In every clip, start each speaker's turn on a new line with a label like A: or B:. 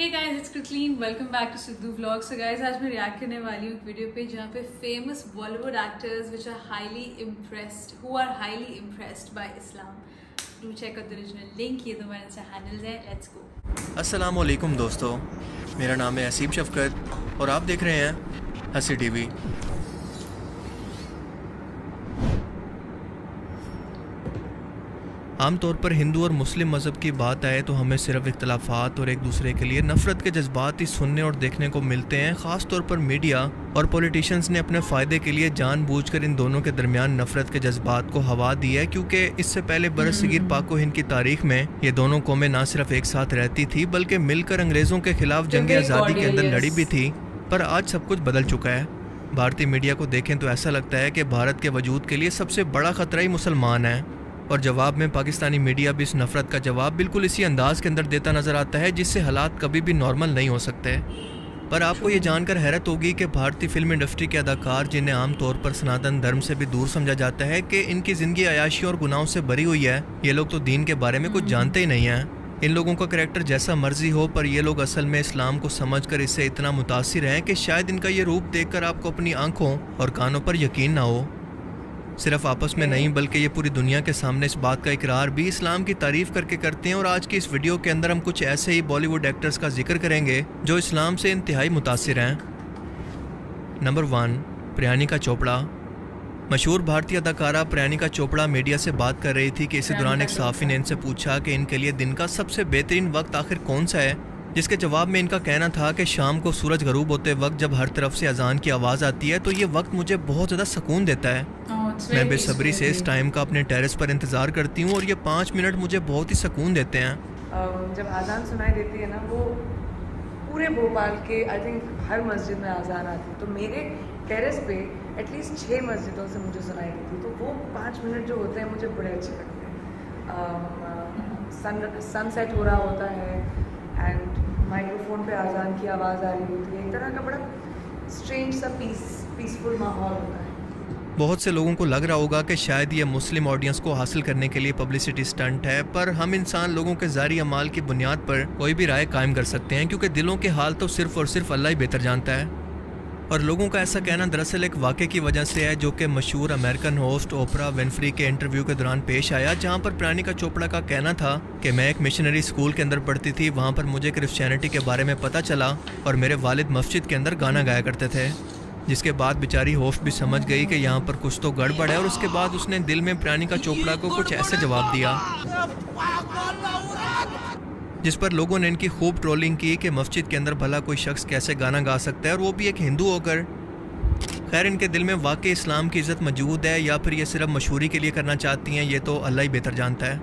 A: Hey guys, it's Kathleen. Welcome back to Sidhu Vlogs. So guys, आज मैं react करने वाली हूँ एक वीडियो पे जहाँ पे famous Bollywood actors who are highly impressed by Islam. Do check out the original link. ये दोनों Insta handles हैं. Let's go.
B: अस्सलाम वालेकुम दोस्तों, मेरा नाम है असीम शफकत और आप देख रहे हैं हसी टीवी। आमतौर पर हिंदू और मुस्लिम मज़हब की बात आए तो हमें सिर्फ इख्तलाफात और एक दूसरे के लिए नफ़रत के जज्बात ही सुनने और देखने को मिलते हैं। ख़ास तौर पर मीडिया और पॉलिटिशियंस ने अपने फ़ायदे के लिए जानबूझकर इन दोनों के दरमियान नफ़रत के जज्बात को हवा दी है, क्योंकि इससे पहले बरसगीर पाक व हिंद की तारीख में ये दोनों कौमें ना सिर्फ एक साथ रहती थी बल्कि मिलकर अंग्रेज़ों के खिलाफ जंग आज़ादी के अंदर लड़ी भी थी। पर आज सब कुछ बदल चुका है। भारतीय मीडिया को देखें तो ऐसा लगता है कि भारत के वजूद के लिए सबसे बड़ा ख़तरा ही मुसलमान है, और जवाब में पाकिस्तानी मीडिया भी इस नफ़रत का जवाब बिल्कुल इसी अंदाज़ के अंदर देता नज़र आता है जिससे हालात कभी भी नॉर्मल नहीं हो सकते। पर आपको ये जानकर हैरत होगी कि भारतीय फिल्म इंडस्ट्री के अदाकार, जिन्हें आम तौर पर सनातन धर्म से भी दूर समझा जाता है कि इनकी ज़िंदगी अयाशी और गुनाहों से भरी हुई है, ये लोग तो दीन के बारे में कुछ जानते ही नहीं हैं। इन लोगों का करैक्टर जैसा मर्जी हो, पर ये लोग असल में इस्लाम को समझकर इससे इतना मुतासिर हैं कि शायद इनका ये रूप देखकर आपको अपनी आंखों और कानों पर यकीन ना हो। सिर्फ आपस में नहीं बल्कि ये पूरी दुनिया के सामने इस बात का इकरार भी इस्लाम की तारीफ़ करके करते हैं। और आज की इस वीडियो के अंदर हम कुछ ऐसे ही बॉलीवुड एक्टर्स का जिक्र करेंगे जो इस्लाम से इंतहाई मुतासिर हैं। नंबर 1, प्रियंका चोपड़ा। मशहूर भारतीय अदाकारा प्रियंका चोपड़ा मीडिया से बात कर रही थी कि इसी दौरान एक सहाफ़ी ने इनसे पूछा कि इनके लिए दिन का सबसे बेहतरीन वक्त आखिर कौन सा है, जिसके जवाब में इनका कहना था कि शाम को सूरज गरूब होते वक्त जब हर तरफ से अजान की आवाज़ आती है तो ये वक्त मुझे बहुत ज़्यादा सुकून देता है। मैं बेसब्री से इस टाइम का अपने टेरेस पर इंतज़ार करती हूँ और ये 5 मिनट मुझे बहुत ही सुकून देते हैं।
C: जब अजान सुनाई देती है ना, वो पूरे भोपाल के आई थिंक हर मस्जिद में अजान आती है, तो मेरे टेरेस पे एटलीस्ट 6 मस्जिदों से मुझे सुनाई देती है। तो वो 5 मिनट जो होते हैं मुझे बड़े अच्छे लगते हैं। सनसेट हो रहा होता है एंड माइक्रोफोन पे अजान की आवाज़ आ रही होती है। एक तरह का बड़ा स्ट्रेंज सा पीसफुल माहौल होता है।
B: बहुत से लोगों को लग रहा होगा कि शायद ये मुस्लिम ऑडियंस को हासिल करने के लिए पब्लिसिटी स्टंट है, पर हम इंसान लोगों के ज़ारी अमाल की बुनियाद पर कोई भी राय कायम कर सकते हैं, क्योंकि दिलों के हाल तो सिर्फ़ और सिर्फ अल्लाह ही बेहतर जानता है। और लोगों का ऐसा कहना दरअसल एक वाक़े की वजह से है जो कि मशहूर अमेरिकन होस्ट ओपरा विनफ्री के इंटरव्यू के दौरान पेश आया, जहां पर प्रियंका चोपड़ा का कहना था कि मैं एक मिशनरी स्कूल के अंदर पढ़ती थी, वहां पर मुझे क्रिश्चियनिटी के बारे में पता चला और मेरे वालिद मस्जिद के अंदर गाना गाया करते थे। जिसके बाद बेचारी होस्ट भी समझ गई कि यहाँ पर कुछ तो गड़बड़ है, और उसके बाद उसने दिल में प्रियंका चोपड़ा को कुछ ऐसे जवाब दिया जिस पर लोगों ने इनकी खूब ट्रोलिंग की कि मस्जिद के अंदर भला कोई शख्स कैसे गाना गा सकता है, और वो भी एक हिंदू होकर। खैर, इनके दिल में वाकई इस्लाम की इज़्ज़त मौजूद है या फिर ये सिर्फ मशहूरी के लिए करना चाहती हैं, ये तो अल्लाह ही बेहतर जानता है।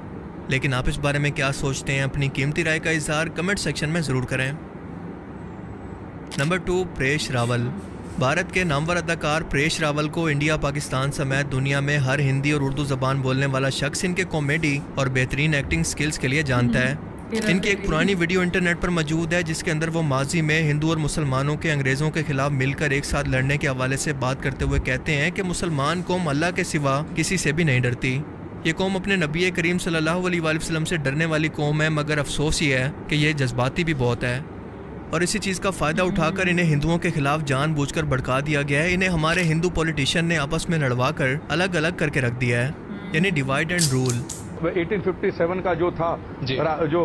B: लेकिन आप इस बारे में क्या सोचते हैं? अपनी कीमती राय का इज़हार कमेंट सेक्शन में ज़रूर करें। नंबर 2, परेश रावल। भारत के नामवर अदाकार परेश रावल को इंडिया, पाकिस्तान समेत दुनिया में हर हिंदी और उर्दू ज़बान बोलने वाला शख्स इनके कॉमेडी और बेहतरीन एक्टिंग स्किल्स के लिए जानता है। इनकी एक पुरानी वीडियो इंटरनेट पर मौजूद है जिसके अंदर वो माजी में हिंदू और मुसलमानों के अंग्रेज़ों के खिलाफ मिलकर एक साथ लड़ने के हवाले से बात करते हुए कहते हैं कि मुसलमान कौम अल्लाह के सिवा किसी से भी नहीं डरती। ये कौम अपने नबी करीम सल्लल्लाहु अलैहि वसल्लम से डरने वाली कौम है, मगर अफसोस ये है कि ये जज्बाती भी बहुत है, और इसी चीज़ का फ़ायदा उठाकर इन्हें हिंदुओं के खिलाफ जानबूझकर भड़का दिया गया है। इन्हें हमारे हिंदू पॉलिटिशियन ने आपस में लड़वा कर अलग अलग करके रख दिया है, यानी डिवाइड एंड रूल।
D: 1857 का जो था जो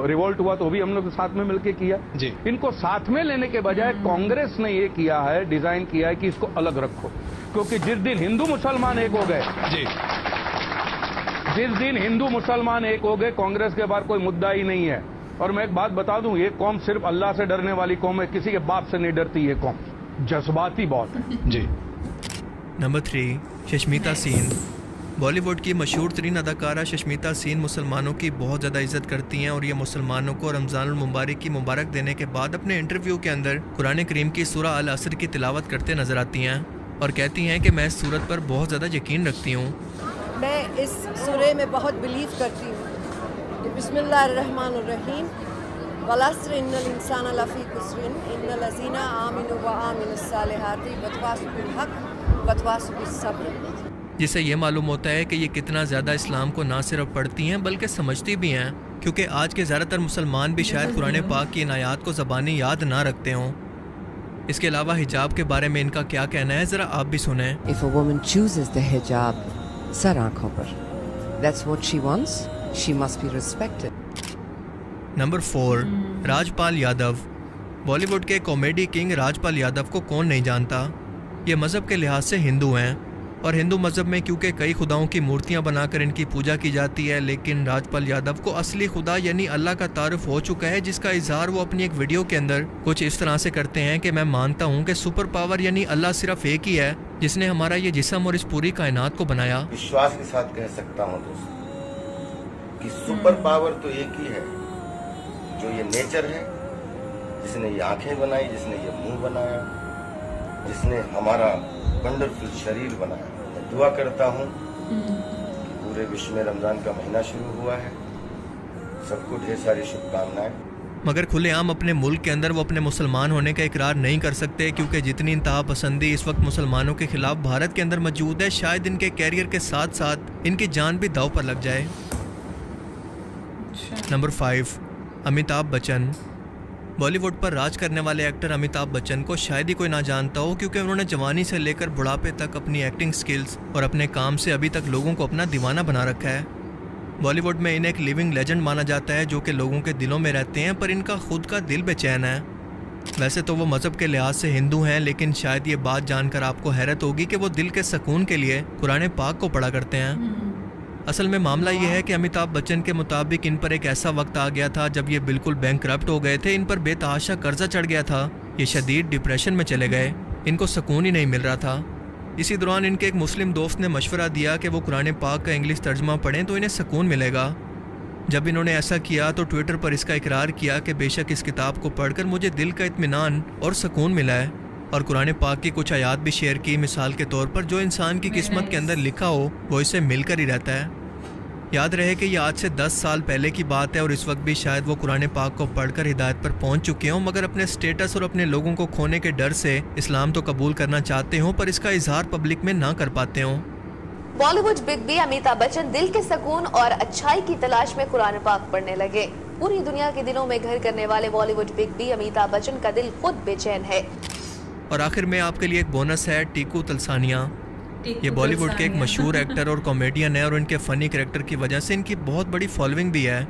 D: रिवोल्ट हुआ तो भी हम लोग साथ में मिलकर किया जी। इनको साथ में लेने के बजाय कांग्रेस ने ये किया है, डिजाइन किया है कि इसको अलग रखो, क्योंकि जिस दिन हिंदू मुसलमान एक हो गए जी, जिस दिन हिंदू मुसलमान एक हो गए, कांग्रेस के बाद कोई मुद्दा ही नहीं है। और मैं एक बात बता दूं, ये कौम सिर्फ अल्लाह से डरने वाली कौम है, किसी के बाप से नहीं डरती। ये कौम जज्बाती बहुत है जी।
B: नंबर 3, शश्मिता सेन। बॉलीवुड की मशहूर तरीन अदाकारा शश्मिता सेन मुसलमानों की बहुत ज़्यादा इज्जत करती हैं, और ये मुसलमानों को रमज़ानुल मुबारक की मुबारक देने के बाद अपने इंटरव्यू के अंदर कुरान करीम की सूरह अल असर की तिलावत करते नजर आती हैं और कहती हैं कि मैं इस सूरत पर बहुत ज़्यादा यकीन रखती हूँ।
E: मैं इस सूरह में बहुत बिलीव करती हूँ। बिस्मिल्लाहिर्रहमानिर्रहीम, वलस्र इन्नल इंसान लफ़ी खुस्रिन इन्नल लज़ीना आमिनु व आमिनुस सालिहाति वतवासौ बिल हक़ वतवासौ बिस सब्र।
B: जिससे ये मालूम होता है कि ये कितना ज़्यादा इस्लाम को ना सिर्फ पढ़ती हैं बल्कि समझती भी हैं क्योंकि आज के ज़्यादातर मुसलमान भी शायद कुरान पाक की इन आयात को ज़बानी याद ना रखते हों। इसके अलावा हिजाब के बारे में इनका क्या कहना है, ज़रा आप भी सुने।
E: If a woman chooses the hijab, sir आँखों पर, that's what she wants, she must be respected.
B: Number 4, Rajpal Yadav. Bollywood के कॉमेडी किंग राजपाल यादव को कौन नहीं जानता। ये मज़हब के लिहाज से हिंदू हैं और हिंदू मज़हब में क्योंकि कई खुदाओं की मूर्तियां बनाकर इनकी पूजा की जाती है, लेकिन राजपाल यादव को असली खुदा यानी अल्लाह का तारुफ हो चुका है, जिसका इजहार वो अपनी एक वीडियो के अंदर कुछ इस तरह से करते हैं कि मैं मानता हूँ कि सुपर पावर यानी अल्लाह सिर्फ एक ही है जिसने हमारा ये जिस्म और इस पूरी कायनात को बनाया।
F: विश्वास के साथ कह सकता हूँ दोस्तों कि सुपर पावर तो एक ही है, जो ये नेचर है, जिसने ये आंखें बनाई, जिसने ये मुंह बनाया, जिसने हमारा वंडरफुल शरीर बनाया। मैं दुआ करता हूँ कि पूरे विश्व में रमजान का महीना शुरू हुआ है, सबको ढेर सारी शुभकामनाएं।
B: मगर खुलेआम अपने मुल्क के अंदर वो अपने मुसलमान होने का इकरार नहीं कर सकते, क्योंकि जितनी इंतहा पसंदी इस वक्त मुसलमानों के खिलाफ भारत के अंदर मौजूद है, शायद इनके कैरियर के साथ साथ इनकी जान भी दांव पर लग जाए। नंबर 5, अमिताभ बच्चन। बॉलीवुड पर राज करने वाले एक्टर अमिताभ बच्चन को शायद ही कोई ना जानता हो, क्योंकि उन्होंने जवानी से लेकर बुढ़ापे तक अपनी एक्टिंग स्किल्स और अपने काम से अभी तक लोगों को अपना दीवाना बना रखा है। बॉलीवुड में इन्हें एक लिविंग लेजेंड माना जाता है जो कि लोगों के दिलों में रहते हैं, पर इनका खुद का दिल बेचैन है। वैसे तो वो मज़हब के लिहाज से हिंदू हैं, लेकिन शायद ये बात जानकर आपको हैरत होगी कि वो दिल के सुकून के लिए कुरान पाक को पढ़ा करते हैं। असल में मामला ये है कि अमिताभ बच्चन के मुताबिक इन पर एक ऐसा वक्त आ गया था जब ये बिल्कुल बैंकरप्ट हो गए थे, इन पर बेतहाशा कर्जा चढ़ गया था, ये शदीद डिप्रेशन में चले गए, इनको सुकून ही नहीं मिल रहा था। इसी दौरान इनके एक मुस्लिम दोस्त ने मशवरा दिया कि वो कुरान पाक का इंग्लिश तर्जमा पढ़ें तो इन्हें सुकून मिलेगा। जब इन्होंने ऐसा किया तो ट्विटर पर इसका इकरार किया कि बेशक इस किताब को पढ़कर मुझे दिल का इत्मीनान और सुकून मिला है, और कुरान पाक की कुछ आयात भी शेयर की, मिसाल के तौर पर जो इंसान की किस्मत के अंदर लिखा हो वो इसे मिलकर ही रहता है। याद रहे कि ये आज से 10 साल पहले की बात है और इस वक्त भी शायद वो कुरान पाक को पढ़कर हिदायत पर पहुंच चुके हों, मगर अपने स्टेटस और अपने लोगों को खोने के डर से इस्लाम तो कबूल करना चाहते हों पर इसका इजहार पब्लिक में ना कर पाते हों।
G: बॉलीवुड बिग बी अमिताभ बच्चन दिल के सुकून और अच्छाई की तलाश में कुरान पाक पढ़ने लगे। पूरी दुनिया के दिलों में घर करने वाले बॉलीवुड बिग बी अमिताभ बच्चन का दिल खुद बेचैन है।
B: और आखिर में आपके लिए एक बोनस है, टीकू तलसानिया। ये बॉलीवुड के एक मशहूर एक्टर और कॉमेडियन है और इनके फ़नी कैरेक्टर की वजह से इनकी बहुत बड़ी फॉलोइंग भी है।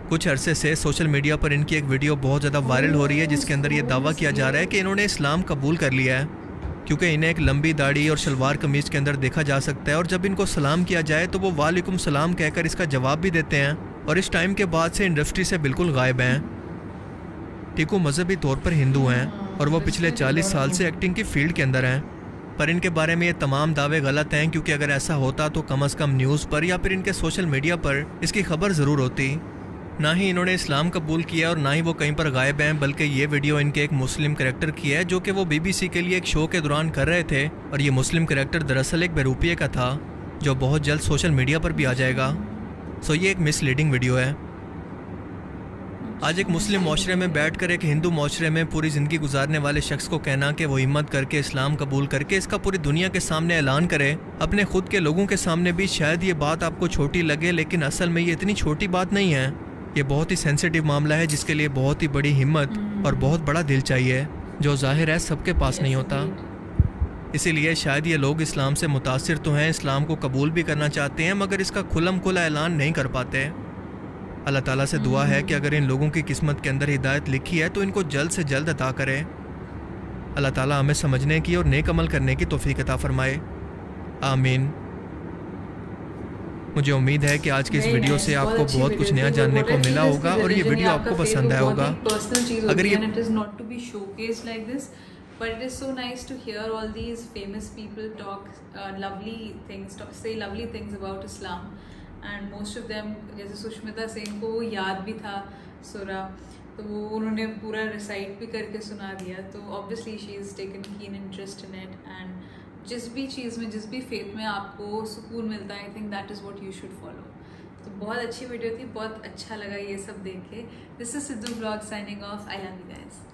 B: कुछ अरसे से सोशल मीडिया पर इनकी एक वीडियो बहुत ज़्यादा वायरल हो रही है जिसके अंदर ये दावा किया जा रहा है कि इन्होंने इस्लाम कबूल कर लिया है, क्योंकि इन्हें एक लंबी दाढ़ी और शलवार कमीज़ के अंदर देखा जा सकता है और जब इनको सलाम किया जाए तो वो वालेकुम सलाम कहकर इसका जवाब भी देते हैं और इस टाइम के बाद से इंडस्ट्री से बिल्कुल गायब हैं। टीकू मजहबी तौर पर हिंदू हैं और वो पिछले 40 साल से एक्टिंग की फील्ड के अंदर हैं, पर इनके बारे में ये तमाम दावे गलत हैं, क्योंकि अगर ऐसा होता तो कम से कम न्यूज़ पर या फिर इनके सोशल मीडिया पर इसकी खबर ज़रूर होती। ना ही इन्होंने इस्लाम कबूल किया और ना ही वो कहीं पर गायब हैं, बल्कि ये वीडियो इनके एक मुस्लिम कैरेक्टर की है जो कि वो BBC के लिए एक शो के दौरान कर रहे थे, और ये मुस्लिम कैरेक्टर दरअसल एक बेरूपिये का था जो बहुत जल्द सोशल मीडिया पर भी आ जाएगा। सो ये एक मिसलीडिंग वीडियो है। आज एक मुस्लिम माशरे में बैठकर एक हिंदू माशरे में पूरी ज़िंदगी गुजारने वाले शख्स को कहना कि वो हिम्मत करके इस्लाम कबूल करके इसका पूरी दुनिया के सामने ऐलान करे, अपने खुद के लोगों के सामने भी, शायद ये बात आपको छोटी लगे, लेकिन असल में ये इतनी छोटी बात नहीं है। ये बहुत ही सेंसिटिव मामला है जिसके लिए बहुत ही बड़ी हिम्मत और बहुत बड़ा दिल चाहिए, जो जाहिर है सबके पास नहीं होता। इसीलिए शायद ये लोग इस्लाम से मुतासिर तो हैं, इस्लाम को कबूल भी करना चाहते हैं, मगर इसका खुलम खुला ऐलान नहीं कर पाते। अल्लाह ताला से दुआ है कि अगर इन लोगों की किस्मत के अंदर हिदायत लिखी है तो इनको जल्द से जल्द अता करे। अल्लाह ताला हमें समझने की और नेक अमल करने की तौफीक अता फरमाए, आमीन। मुझे उम्मीद है कि आज की इस वीडियो से आपको बहुत कुछ नया जानने को मिला होगा और ये वीडियो आपको पसंद आया होगा। अगर ये
A: But it is so nice to hear all these famous people talk lovely things about Islam, and most of them, जैसे सुष्मिता सेन को वो याद भी था सूरा, तो वो उन्होंने पूरा रिसाइट भी करके सुना दिया, तो obviously she is taken keen interest in it, and जिस भी चीज़ में, जिस भी फेथ में आपको सुकून मिलता है, I think that is what you should follow। तो बहुत अच्छी वीडियो थी, बहुत अच्छा लगा ये सब देख के। This is Sidhu Vlog signing off. I love you guys.